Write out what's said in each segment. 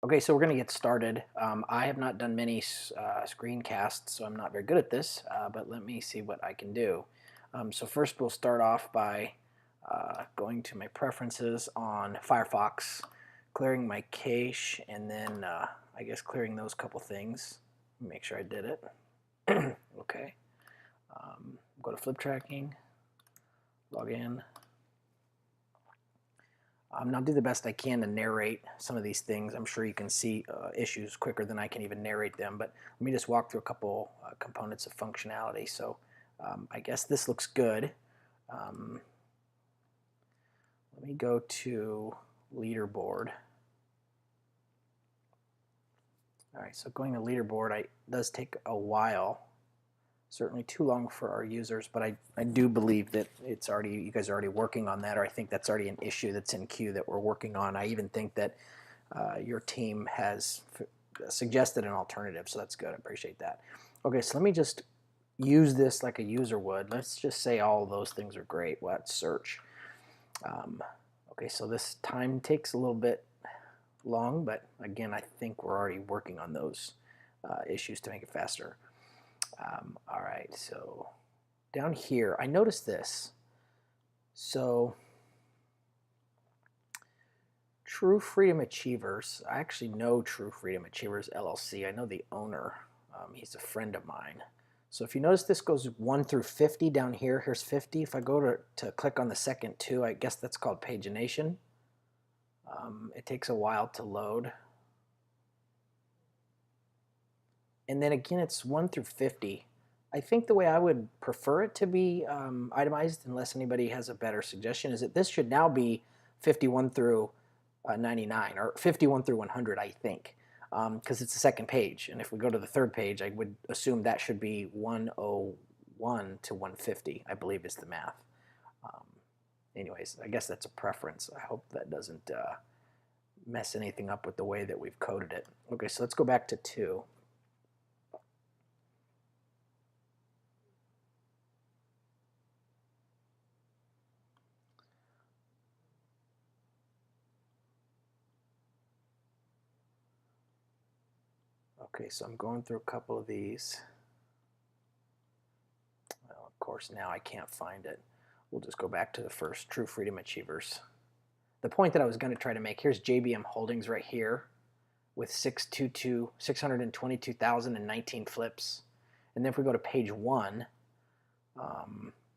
Okay, so we're going to get started. I have not done many screencasts, so I'm not very good at this, but let me see what I can do. So first we'll start off by going to my preferences on Firefox, clearing my cache, and then I guess clearing those couple things. Make sure I did it. Okay. Go to FlipTracking, log in. I'll do the best I can to narrate some of these things. I'm sure you can see issues quicker than I can even narrate them, but let me just walk through a couple components of functionality. So I guess this looks good. Let me go to leaderboard. All right, so going to leaderboard does take a while. Certainly too long for our users, but I do believe that you guys are already working on that, or I think that's already an issue that's in queue that we're working on. I even think that your team has suggested an alternative, so that's good. I appreciate that. Okay, so let me just use this like a user would. Let's just say all of those things are great. Well, let's search. Okay, so this time takes a little bit long, but again, I think we're already working on those issues to make it faster. All right, so down here, I noticed this. So True Freedom Achievers, I actually know True Freedom Achievers LLC. I know the owner. He's a friend of mine. So if you notice, this goes 1 through 50 down here. Here's 50. If I go to click on the second 2, I guess that's called pagination. It takes a while to load. And then again, it's 1 through 50. I think the way I would prefer it to be itemized, unless anybody has a better suggestion, is that this should now be 51 through 99, or 51 through 100, I think, because it's the second page. And if we go to the third page, I would assume that should be 101 to 150, I believe is the math. Anyways, I guess that's a preference. I hope that doesn't mess anything up with the way that we've coded it. Okay, so let's go back to 2. Okay, so I'm going through a couple of these. Well, of course, now I can't find it. We'll just go back to the first, True Freedom Achievers. The point that I was going to try to make, here's JBM Holdings right here with 622,019 flips. And then if we go to page 1,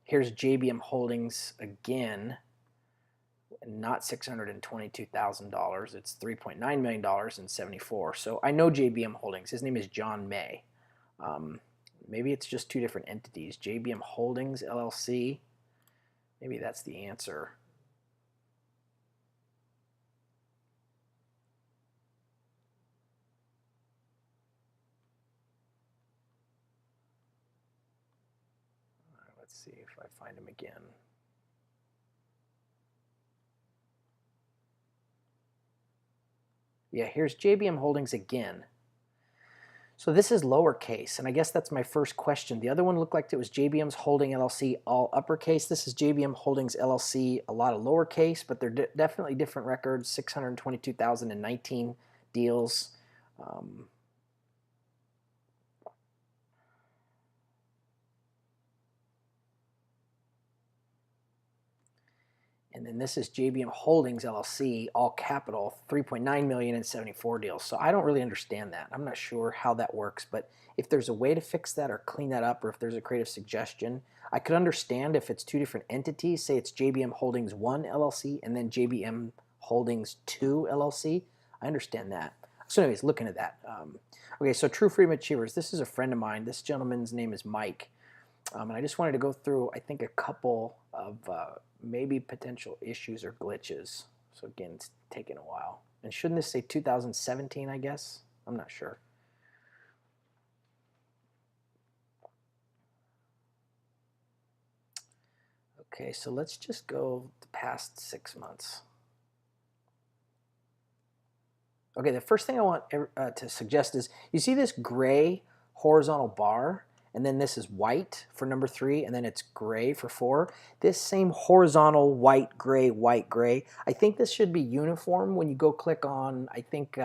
here's JBM Holdings again, not $622,000. It's $3.9 million and 74. So I know JBM Holdings. His name is John May. Maybe it's just 2 different entities. JBM Holdings LLC. Maybe that's the answer. Let's see if I find him again. Yeah, here's JBM Holdings again. So this is lowercase, and I guess that's my first question. The other one looked like it was JBM's Holding LLC, all uppercase. This is JBM Holdings LLC, a lot of lowercase, but they're definitely different records, 622,019 deals. And then this is JBM Holdings LLC, all capital, 3.9 million and 74 deals. So I don't really understand that. I'm not sure how that works, but if there's a way to fix that or clean that up, or if there's a creative suggestion, I could understand if it's 2 different entities. Say it's JBM Holdings 1 LLC and then JBM Holdings 2 LLC. I understand that. So anyways, looking at that. Okay, so True Freedom Achievers. This is a friend of mine. This gentleman's name is Mike. And I just wanted to go through, I think, a couple of maybe potential issues or glitches. So again, it's taking a while. And shouldn't this say 2017, I guess? I'm not sure. Okay, so let's just go the past 6 months. Okay, the first thing I want to suggest is, you see this gray horizontal bar? And then this is white for number 3, and then it's gray for 4. This same horizontal white, gray, I think this should be uniform when you go click on, I think,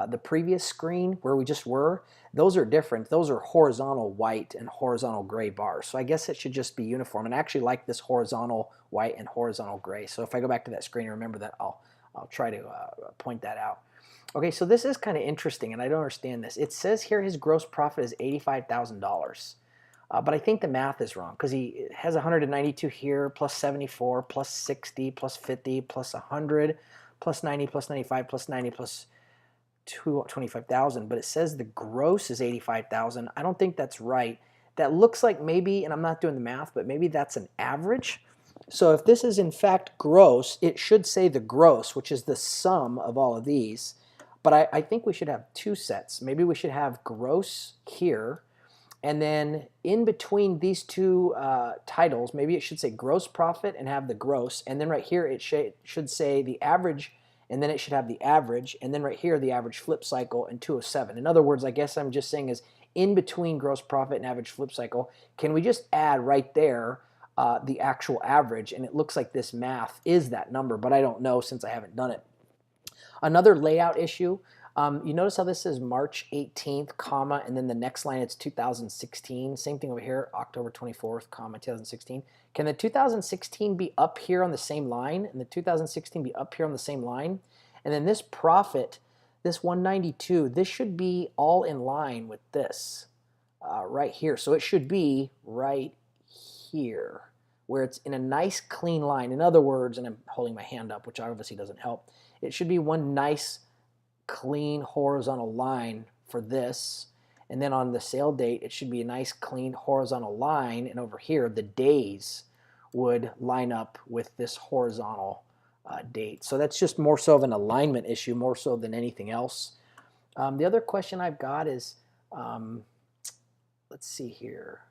the previous screen where we just were, those are different. Those are horizontal white and horizontal gray bars. So I guess it should just be uniform. And I actually like this horizontal white and horizontal gray. So if I go back to that screen and remember that, I'll try to point that out. Okay, so this is kind of interesting, and I don't understand this. It says here his gross profit is $85,000. But I think the math is wrong because he has 192 here, plus 74, plus 60, plus 50, plus 100, plus 90, plus 95, plus 90, plus 25,000, but it says the gross is 85,000. I don't think that's right. That looks like maybe, and I'm not doing the math, but maybe that's an average. So if this is in fact gross, it should say the gross, which is the sum of all of these. But I think we should have two sets. Maybe we should have gross here, and then in between these two titles, maybe it should say gross profit and have the gross, and then right here it should say the average, and then it should have the average, and then right here the average flip cycle and 207. In other words, I guess I'm just saying is in between gross profit and average flip cycle, can we just add right there the actual average, and it looks like this math is that number, but I don't know since I haven't done it. Another layout issue, you notice how this is March 18th, comma, and then the next line it's 2016. Same thing over here, October 24th, comma, 2016. Can the 2016 be up here on the same line, and the 2016 be up here on the same line? And then this profit, this 192, this should be all in line with this right here. So it should be right here, where it's in a nice clean line. In other words, and I'm holding my hand up, which obviously doesn't help, it should be one nice clean horizontal line for this, and then on the sale date it should be a nice clean horizontal line, and over here the days would line up with this horizontal date. So that's just more so of an alignment issue, more so than anything else. The other question I've got is, let's see here,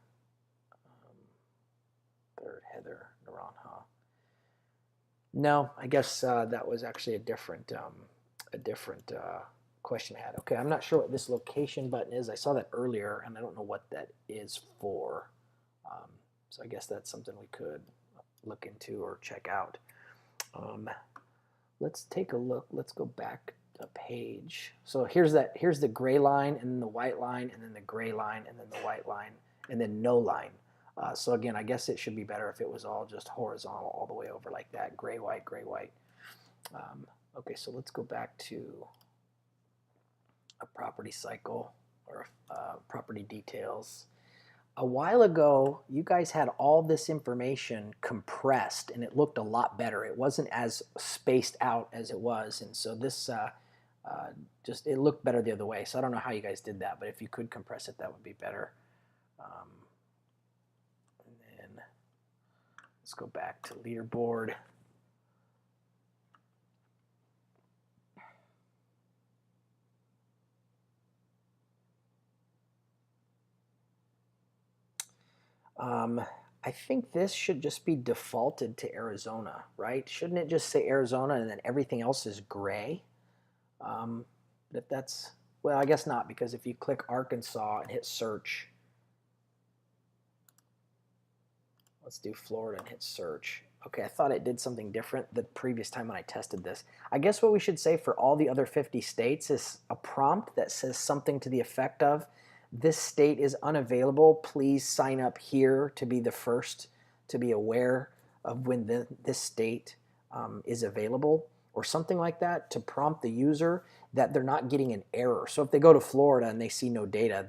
third Heather Naranha. No, I guess that was actually a different question I had. Okay, I'm not sure what this location button is. I saw that earlier, and I don't know what that is for. So I guess that's something we could look into or check out. Let's take a look. Let's go back a page. So here's the gray line, and then the white line, and then the gray line, and then the white line, and then no line. So again, I guess it should be better if it was all just horizontal all the way over like that, gray, white, gray, white. Okay, so let's go back to a property cycle or property details. A while ago, you guys had all this information compressed, and it looked a lot better. It wasn't as spaced out as it was, and so this it looked better the other way. So I don't know how you guys did that, but if you could compress it, that would be better. And then let's go back to leaderboard. I think this should just be defaulted to Arizona, right? Shouldn't it just say Arizona and then everything else is gray? If that's, well, I guess not, because if you click Arkansas and hit search, let's do Florida and hit search. Okay, I thought it did something different the previous time when I tested this. I guess what we should say for all the other 50 states is a prompt that says something to the effect of, this state is unavailable, please sign up here to be the first to be aware of when this state is available, or something like that, to prompt the user that they're not getting an error. So if they go to Florida and they see no data,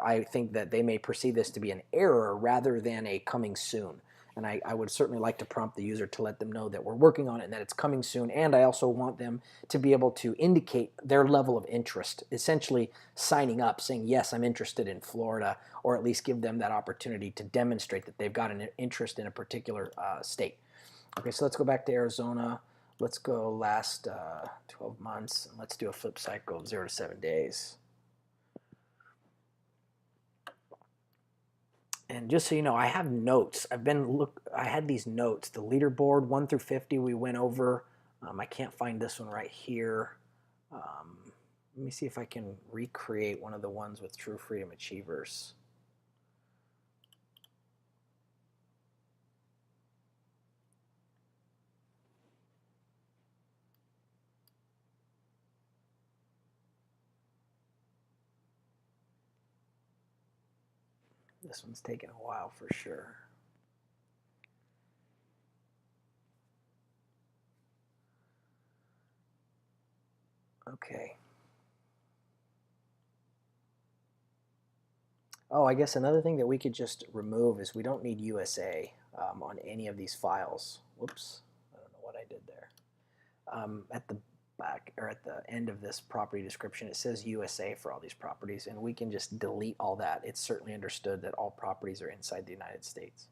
I think that they may perceive this to be an error rather than a coming soon. And I would certainly like to prompt the user to let them know that we're working on it and that it's coming soon. And I also want them to be able to indicate their level of interest, essentially signing up, saying, yes, I'm interested in Florida, or at least give them that opportunity to demonstrate that they've got an interest in a particular state. Okay, so let's go back to Arizona. Let's go last 12 months, and let's do a flip cycle of 0 to 7 days. And just so you know, I have notes. I had these notes. The leaderboard 1 through 50 we went over. I can't find this one right here. Let me see if I can recreate one of the ones with True Freedom Achievers. this one's taking a while for sure. Okay. Oh, I guess another thing that we could just remove is we don't need USA on any of these files. Whoops, I don't know what I did there. At the back or at the end of this property description, it says USA for all these properties, and we can just delete all that. It's certainly understood that all properties are inside the United States.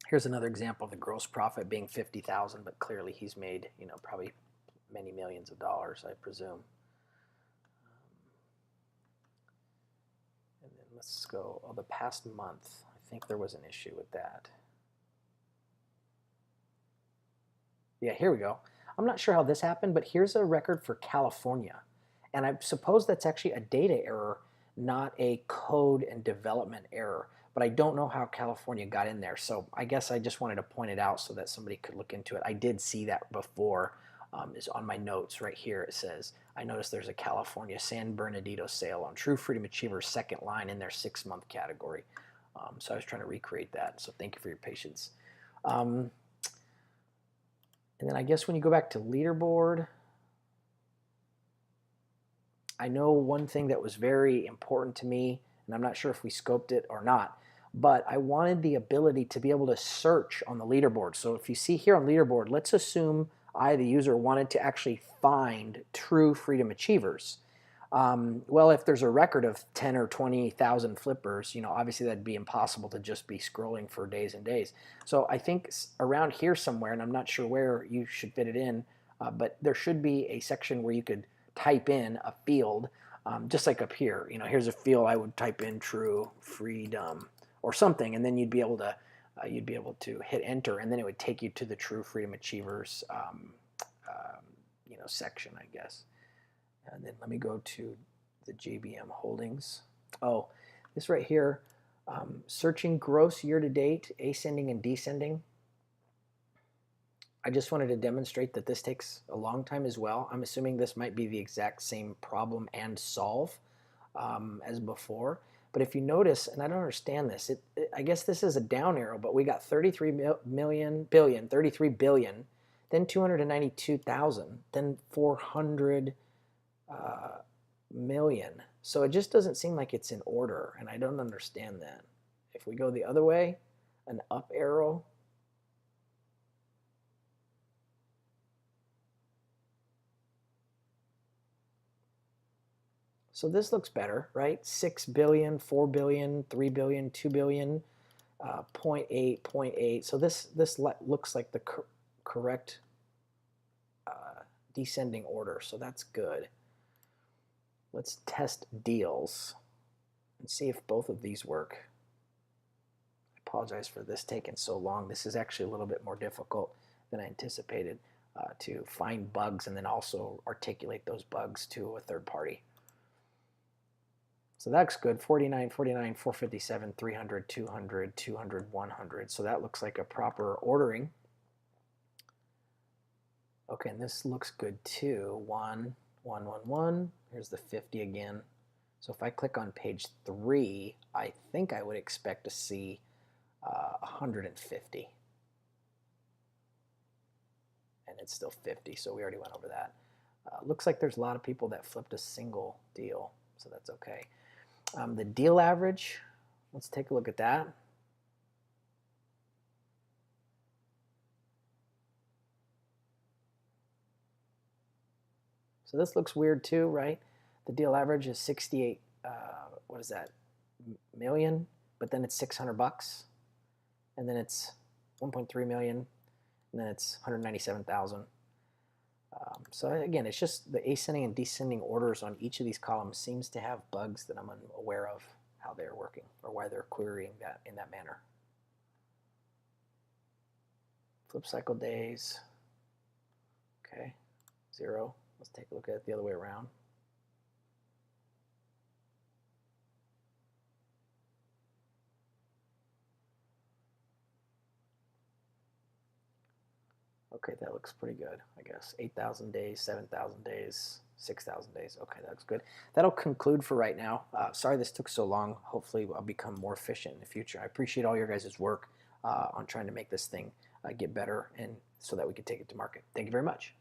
Here's another example of the gross profit being 50,000, but clearly he's made, you know, probably many millions of dollars, I presume. And then let's go, oh, the past month. I think there was an issue with that. Yeah, here we go. I'm not sure how this happened, but here's a record for California. And I suppose that's actually a data error, not a code and development error. But I don't know how California got in there. So I guess I just wanted to point it out so that somebody could look into it. I did see that before. Is on my notes right here. It says, I noticed there's a California San Bernardino sale on True Freedom Achievers' second line in their 6-month category. So I was trying to recreate that. So thank you for your patience. And then I guess when you go back to leaderboard, I know one thing that was very important to me, and I'm not sure if we scoped it or not, but I wanted the ability to be able to search on the leaderboard. So if you see here on leaderboard, let's assume I, the user, wanted to actually find True Freedom Achievers. Well, if there's a record of 10 or 20,000 flippers, you know, obviously that'd be impossible to just be scrolling for days and days. So I think around here somewhere, and I'm not sure where you should fit it in, but there should be a section where you could type in a field, just like up here. You know, here's a field I would type in True Freedom or something, and then you'd be able to hit enter, and then it would take you to the True Freedom Achievers, you know, section, I guess. And then let me go to the JBM holdings. Oh, this right here, searching gross year-to-date, ascending and descending. I just wanted to demonstrate that this takes a long time as well. I'm assuming this might be the exact same problem and solve as before. But if you notice, and I don't understand this, I guess this is a down arrow, but we got 33 billion, then 292,000, then 400 million. So it just doesn't seem like it's in order, and I don't understand that. If we go the other way, an up arrow, so this looks better, right? 6 billion, 4 billion, 3 billion, 2 billion, 0.8, 0.8. So this looks like the correct descending order, so that's good. Let's test deals and see if both of these work. I apologize for this taking so long. This is actually a little bit more difficult than I anticipated to find bugs and then also articulate those bugs to a third party. So that's good. 49, 49, 457, 300, 200, 200, 100. So that looks like a proper ordering. Okay, and this looks good too. 1, 1, 1, 1. Here's the 50 again. So if I click on page 3, I think I would expect to see 150. And it's still 50, so we already went over that. Looks like there's a lot of people that flipped a single deal, so that's okay. The deal average, let's take a look at that. So this looks weird too, right? The deal average is 68, what is that, million, but then it's 600 bucks, and then it's 1.3 million, and then it's 197,000. So again, it's just the ascending and descending orders on each of these columns seems to have bugs that I'm unaware of how they're working or why they're querying that in that manner. Flip cycle days, okay, 0. Let's take a look at it the other way around. Okay, that looks pretty good, I guess. 8,000 days, 7,000 days, 6,000 days. Okay, that looks good. That'll conclude for right now. Sorry this took so long. Hopefully I'll become more efficient in the future. I appreciate all your guys' work on trying to make this thing get better and so that we can take it to market. Thank you very much.